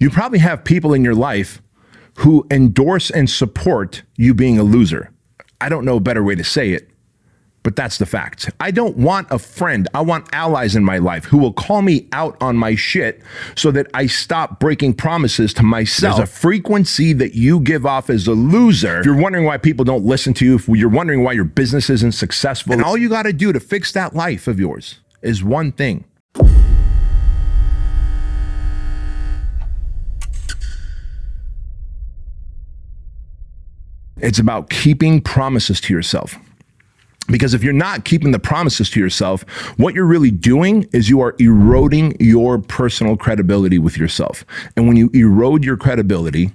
You probably have people in your life who endorse and support you being a loser. I don't know a better way to say it, but that's the fact. I don't want a friend. I want allies in my life who will call me out on my shit so that I stop breaking promises to myself. There's a frequency that you give off as a loser. If you're wondering why people don't listen to you, if you're wondering why your business isn't successful, and all you got to do to fix that life of yours is one thing. It's about keeping promises to yourself. Because if you're not keeping the promises to yourself, what you're really doing is you are eroding your personal credibility with yourself. And when you erode your credibility,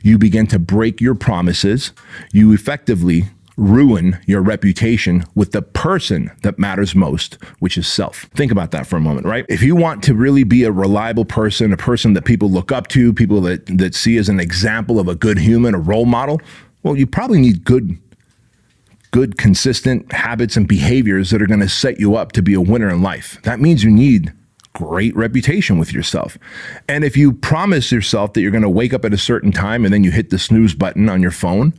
you begin to break your promises. You effectively ruin your reputation with the person that matters most, which is self. Think about that for a moment, right? If you want to really be a reliable person, a person that people look up to, people that see as an example of a good human, a role model, well, you probably need good, consistent habits and behaviors that are going to set you up to be a winner in life. That means you need great reputation with yourself. And if you promise yourself that you're going to wake up at a certain time and then you hit the snooze button on your phone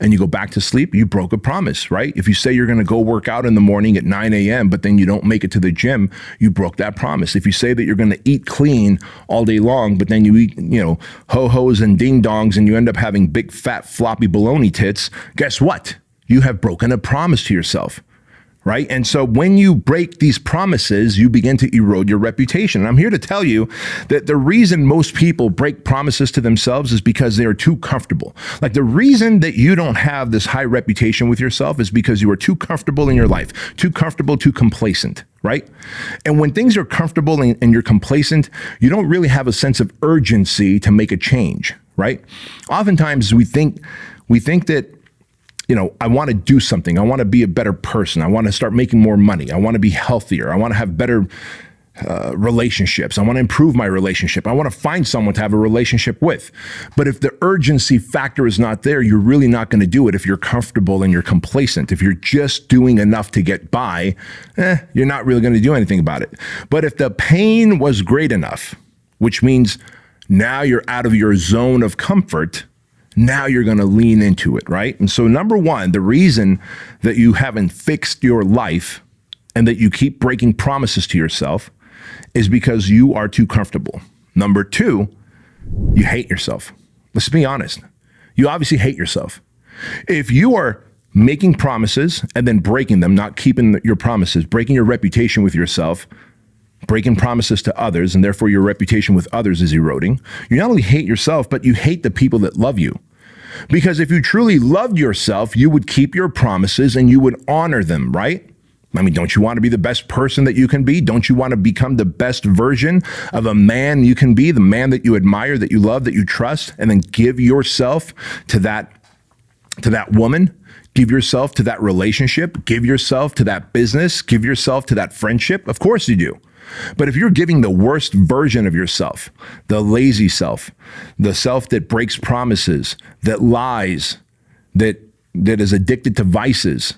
and you go back to sleep, you broke a promise, right? If you say you're going to go work out in the morning at 9 a.m., but then you don't make it to the gym, you broke that promise. If you say that you're going to eat clean all day long, but then you eat, ho-hos and ding-dongs and you end up having big, fat, floppy baloney tits, guess what? You have broken a promise to yourself, right? And so when you break these promises, you begin to erode your reputation. And I'm here to tell you that the reason most people break promises to themselves is because they are too comfortable. Like the reason that you don't have this high reputation with yourself is because you are too comfortable in your life, too comfortable, too complacent, right? And when things are comfortable and you're complacent, you don't really have a sense of urgency to make a change, right? Oftentimes we think that, I want to do something. I want to be a better person. I want to start making more money. I want to be healthier. I want to have better relationships. I want to improve my relationship. I want to find someone to have a relationship with. But if the urgency factor is not there, you're really not going to do it if you're comfortable and you're complacent. If you're just doing enough to get by, you're not really going to do anything about it. But if the pain was great enough, which means now you're out of your zone of comfort, now you're going to lean into it, right? And so number one, the reason that you haven't fixed your life and that you keep breaking promises to yourself is because you are too comfortable. Number two, you hate yourself. Let's be honest. You obviously hate yourself. If you are making promises and then breaking them, not keeping your promises, breaking your reputation with yourself, breaking promises to others, and therefore your reputation with others is eroding, you not only hate yourself, but you hate the people that love you. Because if you truly loved yourself, you would keep your promises and you would honor them, right? I mean, don't you want to be the best person that you can be? Don't you want to become the best version of a man you can be, the man that you admire, that you love, that you trust, and then give yourself to that woman? Give yourself to that relationship? Give yourself to that business? Give yourself to that friendship? Of course you do. But if you're giving the worst version of yourself, the lazy self, the self that breaks promises, that lies, that is addicted to vices,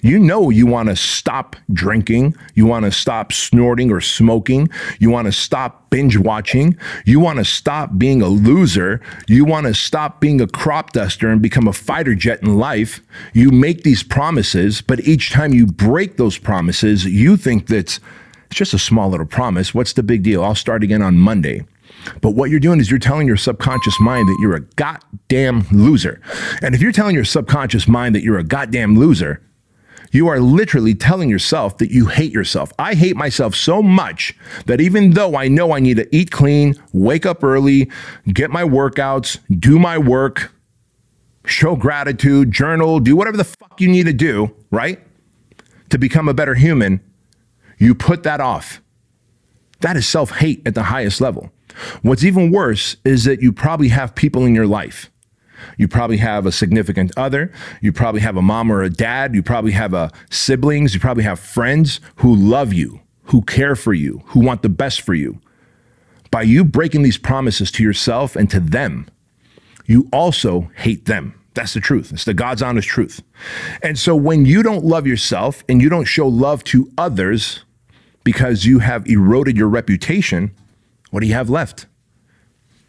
you want to stop drinking, you want to stop snorting or smoking, you want to stop binge watching, you want to stop being a loser, you want to stop being a crop duster and become a fighter jet in life. You make these promises, but each time you break those promises, you think that's it's just a small little promise. What's the big deal? I'll start again on Monday. But what you're doing is you're telling your subconscious mind that you're a goddamn loser. And if you're telling your subconscious mind that you're a goddamn loser, you are literally telling yourself that you hate yourself. I hate myself so much that even though I know I need to eat clean, wake up early, get my workouts, do my work, show gratitude, journal, do whatever the fuck you need to do, right? To become a better human, you put that off. That is self-hate at the highest level. What's even worse is that you probably have people in your life. You probably have a significant other. You probably have a mom or a dad. You probably have siblings. You probably have friends who love you, who care for you, who want the best for you. By you breaking these promises to yourself and to them, you also hate them. That's the truth. It's the God's honest truth. And so when you don't love yourself and you don't show love to others because you have eroded your reputation, what do you have left?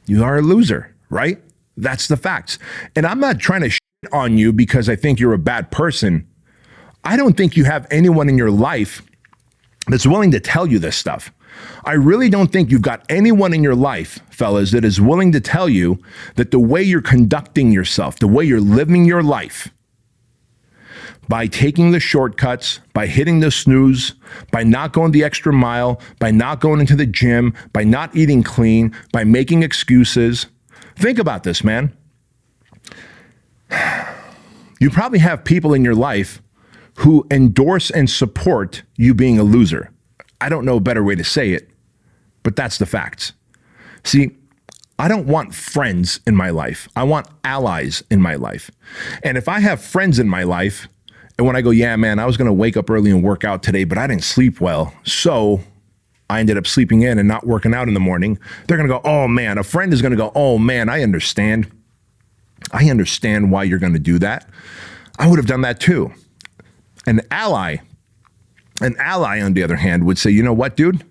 You are a loser, right? That's the facts. And I'm not trying to shit on you because I think you're a bad person. I don't think you have anyone in your life that's willing to tell you this stuff. I really don't think you've got anyone in your life, fellas, that is willing to tell you that the way you're conducting yourself, the way you're living your life, by taking the shortcuts, by hitting the snooze, by not going the extra mile, by not going into the gym, by not eating clean, by making excuses. Think about this, man. You probably have people in your life who endorse and support you being a loser. I don't know a better way to say it, but that's the facts. See, I don't want friends in my life. I want allies in my life. And if I have friends in my life, and when I go, yeah, man, I was going to wake up early and work out today, but I didn't sleep well, so I ended up sleeping in and not working out in the morning, they're going to go, oh, man. A friend is going to go, oh, man, I understand. I understand why you're going to do that. I would have done that too. An ally, on the other hand, would say, you know what, dude?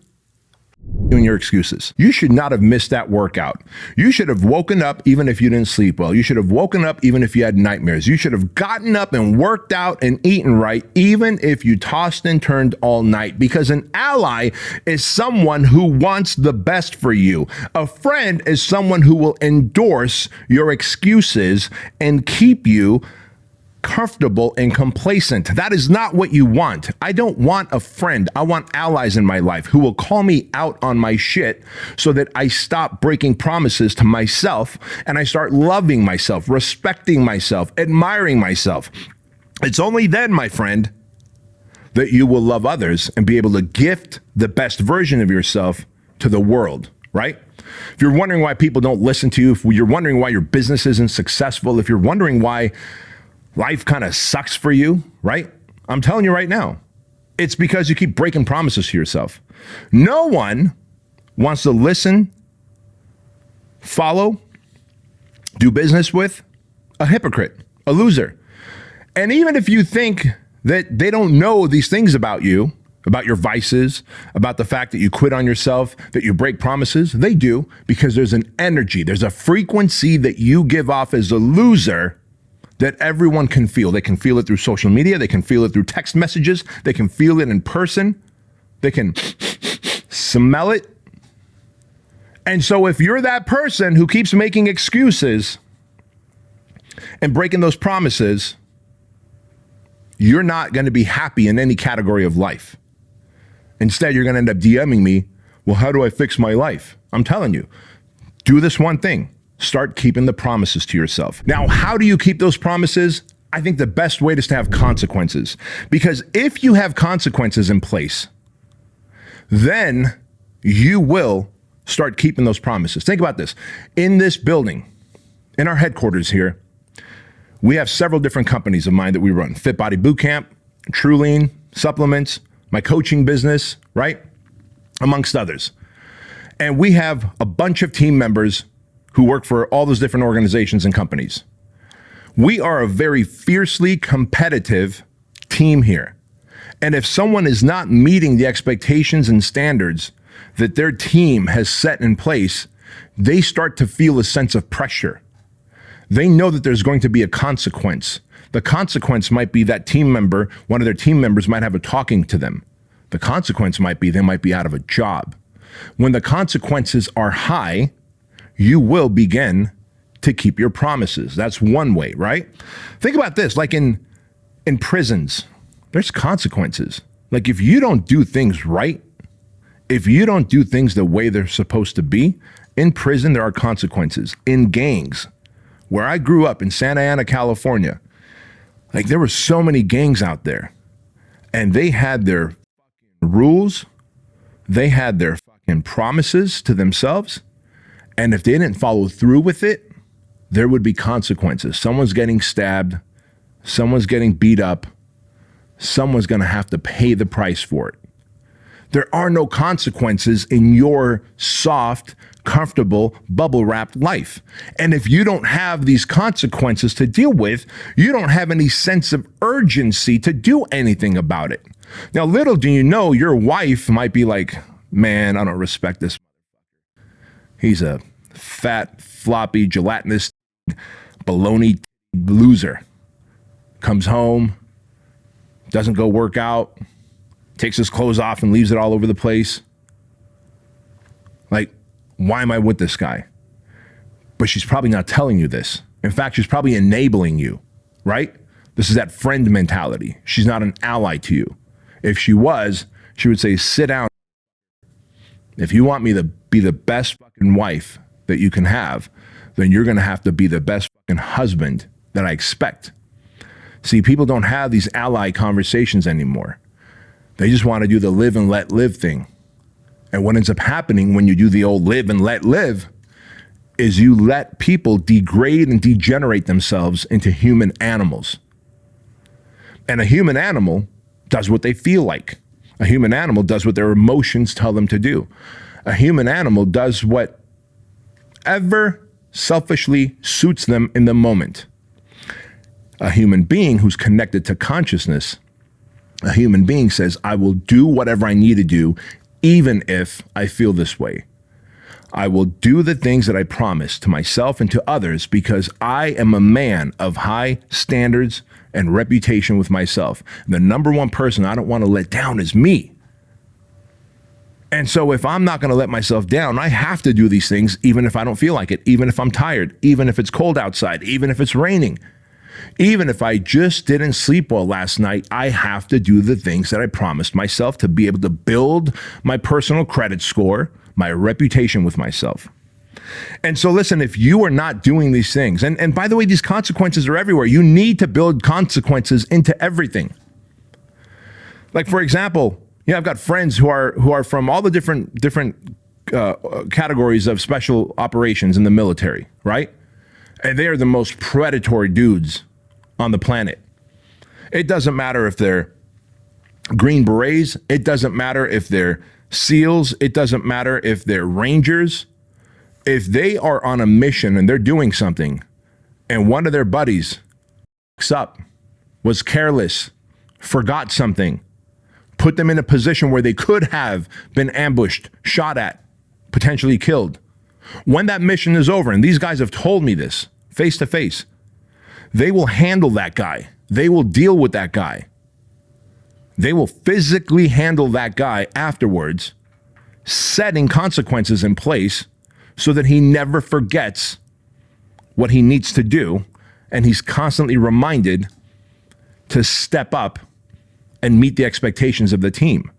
Doing your excuses. You should not have missed that workout. You should have woken up even if you didn't sleep well. You should have woken up even if you had nightmares. You should have gotten up and worked out and eaten right, even if you tossed and turned all night, because an ally is someone who wants the best for you. A friend is someone who will endorse your excuses and keep you comfortable and complacent. That is not what you want. I don't want a friend. I want allies in my life who will call me out on my shit so that I stop breaking promises to myself and I start loving myself, respecting myself, admiring myself. It's only then, my friend, that you will love others and be able to gift the best version of yourself to the world, right? If you're wondering why people don't listen to you, if you're wondering why your business isn't successful, if you're wondering why life kind of sucks for you, right? I'm telling you right now, it's because you keep breaking promises to yourself. No one wants to listen, follow, do business with a hypocrite, a loser. And even if you think that they don't know these things about you, about your vices, about the fact that you quit on yourself, that you break promises, they do, because there's an energy, there's a frequency that you give off as a loser that everyone can feel. They can feel it through social media. They can feel it through text messages. They can feel it in person. They can smell it. And so if you're that person who keeps making excuses and breaking those promises, you're not going to be happy in any category of life. Instead, you're going to end up DMing me, well, how do I fix my life? I'm telling you, do this one thing. Start keeping the promises to yourself. Now, how do you keep those promises? I think the best way is to have consequences. Because if you have consequences in place, then you will start keeping those promises. Think about this. In this building, in our headquarters here, we have several different companies of mine that we run. Fit Body Bootcamp, True Lean, supplements, my coaching business, right? Amongst others. And we have a bunch of team members who work for all those different organizations and companies. We are a very fiercely competitive team here. And if someone is not meeting the expectations and standards that their team has set in place, they start to feel a sense of pressure. They know that there's going to be a consequence. The consequence might be that team member, one of their team members might have a talking to them. The consequence might be they might be out of a job. When the consequences are high, you will begin to keep your promises. That's one way, right? Think about this, like in prisons, there's consequences. Like if you don't do things right, if you don't do things the way they're supposed to be, in prison, there are consequences. In gangs, where I grew up in Santa Ana, California, like there were so many gangs out there and they had their rules, they had their fucking promises to themselves. And if they didn't follow through with it, there would be consequences. Someone's getting stabbed. Someone's getting beat up. Someone's going to have to pay the price for it. There are no consequences in your soft, comfortable, bubble-wrapped life. And if you don't have these consequences to deal with, you don't have any sense of urgency to do anything about it. Now, little do you know, your wife might be like, man, I don't respect this. He's a fat, floppy, gelatinous, baloney loser. Comes home, doesn't go work out, takes his clothes off and leaves it all over the place. Like, why am I with this guy? But she's probably not telling you this. In fact, she's probably enabling you, right? This is that friend mentality. She's not an ally to you. If she was, she would say, sit down. If you want me to be the best fucking wife that you can have, then you're going to have to be the best fucking husband that I expect. See, people don't have these ally conversations anymore. They just want to do the live and let live thing. And what ends up happening when you do the old live and let live is you let people degrade and degenerate themselves into human animals. And a human animal does what they feel like. A human animal does what their emotions tell them to do. A human animal does whatever selfishly suits them in the moment. A human being who's connected to consciousness, a human being says, I will do whatever I need to do, even if I feel this way. I will do the things that I promise to myself and to others because I am a man of high standards and reputation with myself. The number one person I don't want to let down is me. And so if I'm not going to let myself down, I have to do these things even if I don't feel like it, even if I'm tired, even if it's cold outside, even if it's raining. Even if I just didn't sleep well last night, I have to do the things that I promised myself to be able to build my personal credit score, my reputation with myself. And so listen, if you are not doing these things, and by the way, these consequences are everywhere. You need to build consequences into everything. Like, for example, I've got friends who are from all the different categories of special operations in the military, right? And they are the most predatory dudes on the planet. It doesn't matter if they're Green Berets. It doesn't matter if they're SEALs. It doesn't matter if they're Rangers. If they are on a mission and they're doing something and one of their buddies was careless, forgot something, put them in a position where they could have been ambushed, shot at, potentially killed. When that mission is over, and these guys have told me this face to face, they will handle that guy. They will deal with that guy. They will physically handle that guy afterwards, setting consequences in place so that he never forgets what he needs to do, and he's constantly reminded to step up and meet the expectations of the team.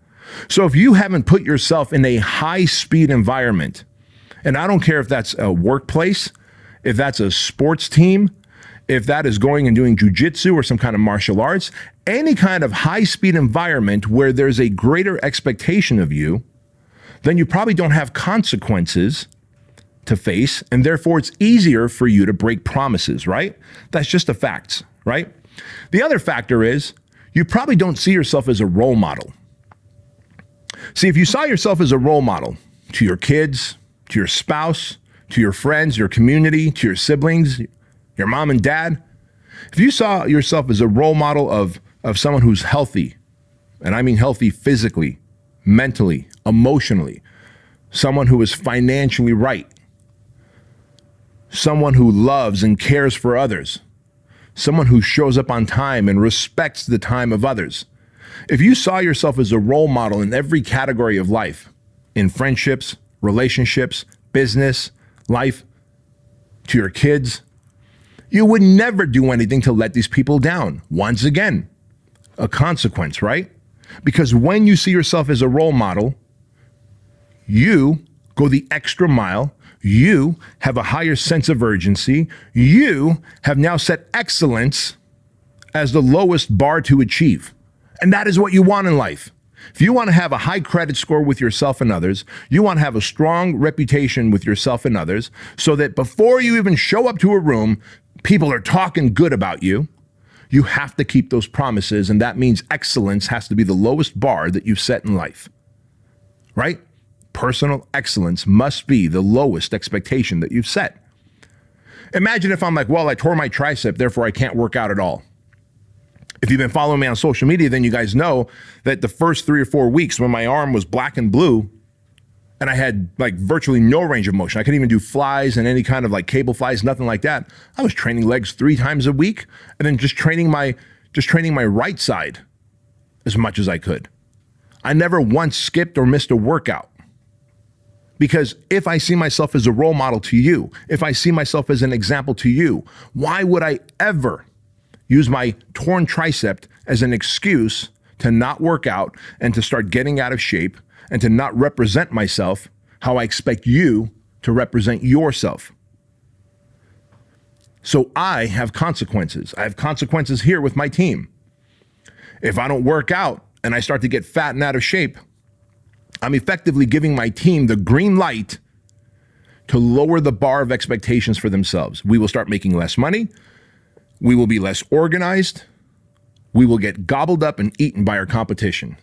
So if you haven't put yourself in a high-speed environment, and I don't care if that's a workplace, if that's a sports team, if that is going and doing jujitsu or some kind of martial arts, any kind of high-speed environment where there's a greater expectation of you, then you probably don't have consequences to face, and therefore it's easier for you to break promises, right? That's just the facts, right? The other factor is you probably don't see yourself as a role model. See, if you saw yourself as a role model to your kids, to your spouse, to your friends, your community, to your siblings, your mom and dad, if you saw yourself as a role model of someone who's healthy, and I mean healthy physically, mentally, emotionally, someone who is financially right, someone who loves and cares for others, someone who shows up on time and respects the time of others. If you saw yourself as a role model in every category of life, in friendships, relationships, business, life, to your kids, you would never do anything to let these people down. Once again, a consequence, right? Because when you see yourself as a role model, you go the extra mile. You have a higher sense of urgency. You have now set excellence as the lowest bar to achieve. And that is what you want in life. If you want to have a high credit score with yourself and others, you want to have a strong reputation with yourself and others, so that before you even show up to a room, people are talking good about you, you have to keep those promises. And that means excellence has to be the lowest bar that you've set in life, right? Personal excellence must be the lowest expectation that you've set. Imagine if I'm like, well, I tore my tricep, therefore I can't work out at all. If you've been following me on social media, then you guys know that the first 3 or 4 weeks when my arm was black and blue and I had like virtually no range of motion. I couldn't even do flies and any kind of like cable flies, nothing like that. I was training legs 3 times a week and then just training my right side as much as I could. I never once skipped or missed a workout. Because if I see myself as a role model to you, if I see myself as an example to you, why would I ever use my torn tricep as an excuse to not work out and to start getting out of shape and to not represent myself how I expect you to represent yourself? So I have consequences. I have consequences here with my team. If I don't work out and I start to get fat and out of shape, I'm effectively giving my team the green light to lower the bar of expectations for themselves. We will start making less money. We will be less organized. We will get gobbled up and eaten by our competition.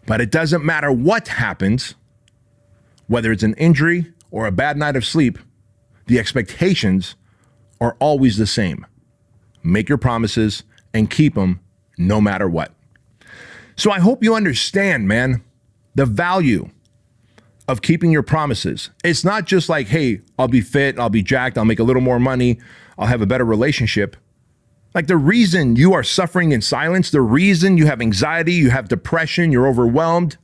But it doesn't matter what happens, whether it's an injury or a bad night of sleep, the expectations are always the same. Make your promises and keep them no matter what. So I hope you understand, man, the value of keeping your promises. It's not just like, hey, I'll be fit, I'll be jacked, I'll make a little more money, I'll have a better relationship. Like the reason you are suffering in silence, the reason you have anxiety, you have depression, you're overwhelmed,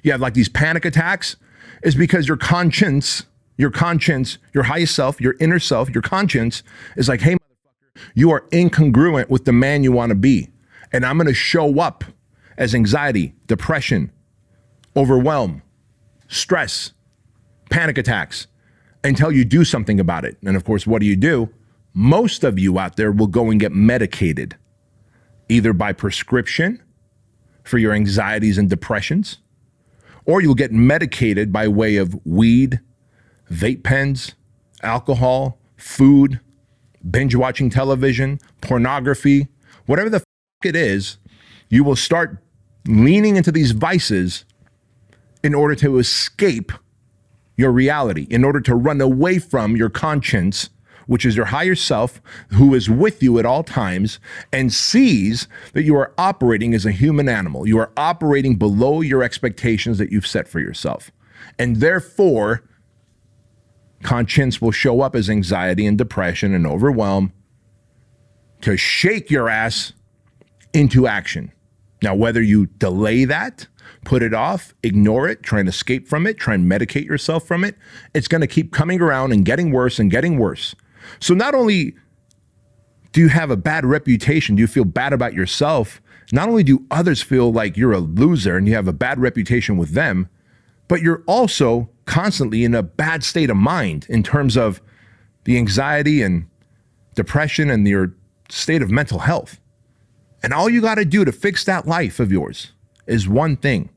you have like these panic attacks, is because your conscience, your highest self, your inner self, your conscience is like, hey, motherfucker, you are incongruent with the man you want to be. And I'm going to show up as anxiety, depression, overwhelm, stress, panic attacks until you do something about it. And of course, what do? Most of you out there will go and get medicated, either by prescription for your anxieties and depressions, or you'll get medicated by way of weed, vape pens, alcohol, food, binge watching television, pornography, whatever the it is. You will start leaning into these vices in order to escape your reality, in order to run away from your conscience, which is your higher self, who is with you at all times and sees that you are operating as a human animal. You are operating below your expectations that you've set for yourself. And therefore, conscience will show up as anxiety and depression and overwhelm to shake your ass into action. Now, whether you delay that, put it off, ignore it, try and escape from it, try and medicate yourself from it, it's going to keep coming around and getting worse and getting worse. So not only do you have a bad reputation, do you feel bad about yourself, not only do others feel like you're a loser and you have a bad reputation with them, but you're also constantly in a bad state of mind in terms of the anxiety and depression and your state of mental health. And all you got to do to fix that life of yours is one thing: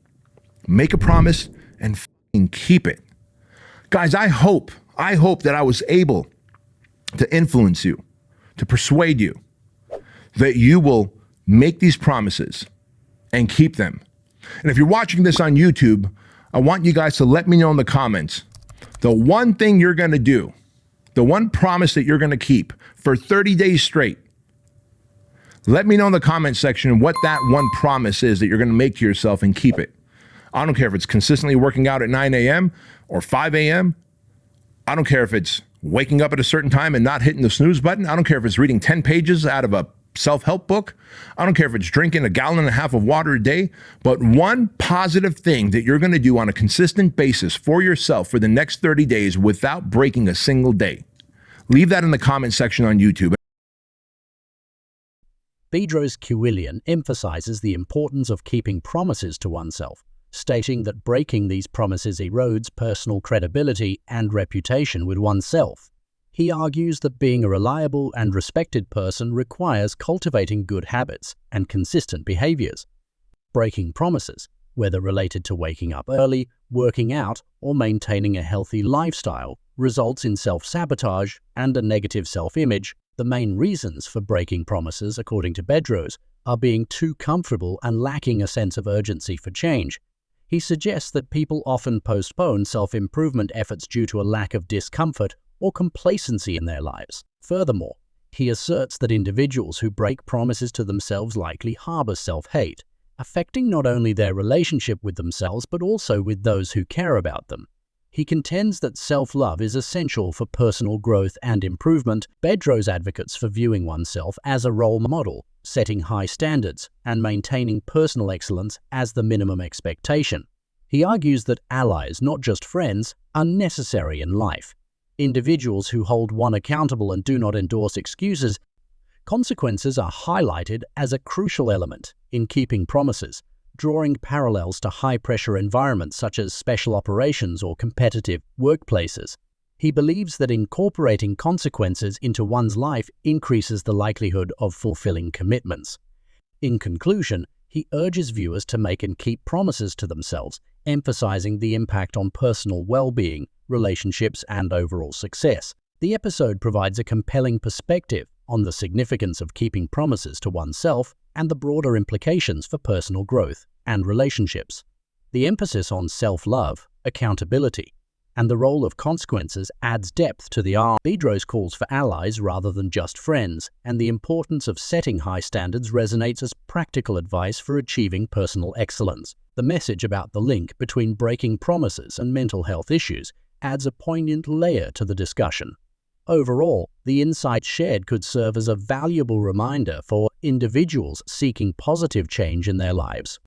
make a promise and fucking keep it. Guys, I hope that I was able to influence you, to persuade you that you will make these promises and keep them. And if you're watching this on YouTube, I want you guys to let me know in the comments the one thing you're going to do, the one promise that you're going to keep for 30 days straight. Let me know in the comment section what that one promise is that you're going to make to yourself and keep it. I don't care if it's consistently working out at 9 a.m. or 5 a.m. I don't care if it's waking up at a certain time and not hitting the snooze button. I don't care if it's reading 10 pages out of a self-help book. I don't care if it's drinking 1.5 gallons of water a day. But one positive thing that you're going to do on a consistent basis for yourself for the next 30 days without breaking a single day. Leave that in the comment section on YouTube. Bedros Keuilian emphasizes the importance of keeping promises to oneself, stating that breaking these promises erodes personal credibility and reputation with oneself. He argues that being a reliable and respected person requires cultivating good habits and consistent behaviors. Breaking promises, whether related to waking up early, working out, or maintaining a healthy lifestyle, results in self-sabotage and a negative self-image. The main reasons for breaking promises, according to Bedros, are being too comfortable and lacking a sense of urgency for change. He suggests that people often postpone self-improvement efforts due to a lack of discomfort or complacency in their lives. Furthermore, he asserts that individuals who break promises to themselves likely harbor self-hate affecting not only their relationship with themselves but also with those who care about them. He contends that self-love is essential for personal growth and improvement. Bedros advocates for viewing oneself as a role model, setting high standards, and maintaining personal excellence as the minimum expectation. He argues that allies, not just friends, are necessary in life. Individuals who hold one accountable and do not endorse excuses. Consequences are highlighted as a crucial element in keeping promises, drawing parallels to high-pressure environments such as special operations or competitive workplaces. He believes that incorporating consequences into one's life increases the likelihood of fulfilling commitments. In conclusion, he urges viewers to make and keep promises to themselves, emphasizing the impact on personal well-being, relationships, and overall success. The episode provides a compelling perspective on the significance of keeping promises to oneself and the broader implications for personal growth and relationships. The emphasis on self-love, accountability, and the role of consequences adds depth to the arc. Bedros calls for allies rather than just friends, and the importance of setting high standards resonates as practical advice for achieving personal excellence. The message about the link between breaking promises and mental health issues adds a poignant layer to the discussion. Overall, the insights shared could serve as a valuable reminder for individuals seeking positive change in their lives.